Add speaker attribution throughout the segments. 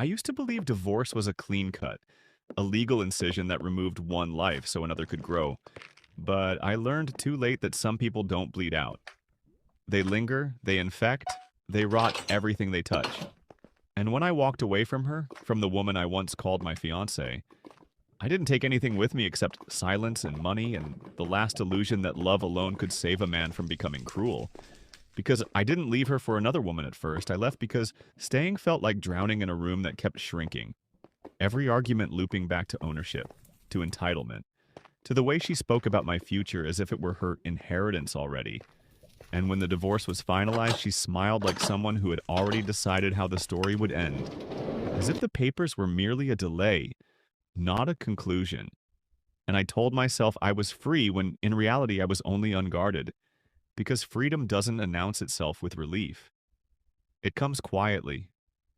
Speaker 1: I used to believe divorce was a clean cut, a legal incision that removed one life so another could grow. But I learned too late that some people don't bleed out. They linger, they infect, they rot everything they touch. And when I walked away from her, from the woman I once called my fiance, I didn't take anything with me except silence and money and the last illusion that love alone could save a man from becoming cruel. Because I didn't leave her for another woman at first, I left because staying felt like drowning in a room that kept shrinking. Every argument looping back to ownership, to entitlement, to the way she spoke about my future as if it were her inheritance already. And when the divorce was finalized, she smiled like someone who had already decided how the story would end, as if the papers were merely a delay, not a conclusion. And I told myself I was free when in reality I was only unguarded, because freedom doesn't announce itself with relief. It comes quietly,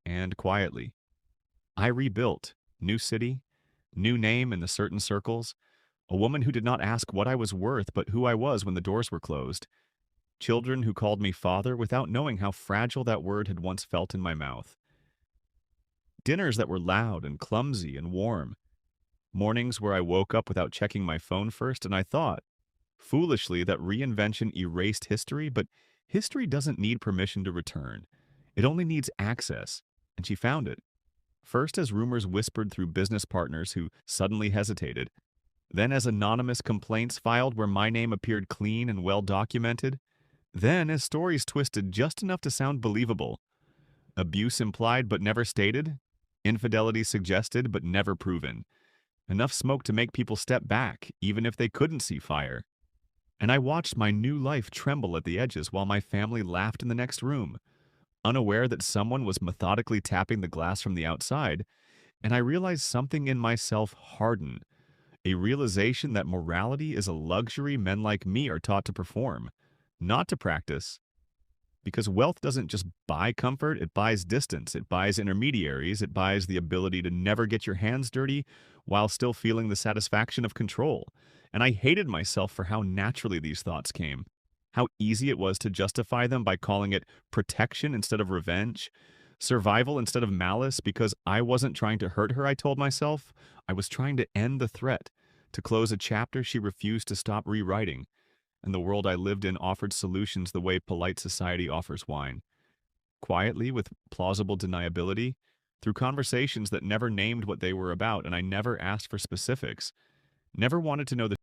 Speaker 1: and quietly. I rebuilt, new city, new name in the certain circles, a woman who did not ask what I was worth but who I was when the doors were closed, children who called me father without knowing how fragile that word had once felt in my mouth, dinners that were loud and clumsy and warm, mornings where I woke up without checking my phone first, and I thought, foolishly, that reinvention erased history, but history doesn't need permission to return. It only needs access, and she found it. First as rumors whispered through business partners who suddenly hesitated, then as anonymous complaints filed where my name appeared clean and well documented, then as stories twisted just enough to sound believable, abuse implied but never stated, infidelity suggested but never proven, enough smoke to make people step back even if they couldn't see fire. And I watched my new life tremble at the edges while my family laughed in the next room, unaware that someone was methodically tapping the glass from the outside, and I realized something in myself harden, a realization that morality is a luxury men like me are taught to perform, not to practice. Because wealth doesn't just buy comfort, it buys distance, it buys intermediaries, it buys the ability to never get your hands dirty while still feeling the satisfaction of control. And I hated myself for how naturally these thoughts came, how easy it was to justify them by calling it protection instead of revenge, survival instead of malice, because I wasn't trying to hurt her, I told myself. I was trying to end the threat, to close a chapter she refused to stop rewriting, and the world I lived in offered solutions the way polite society offers wine. Quietly, with plausible deniability, through conversations that never named what they were about, and I never asked for specifics, never wanted to know the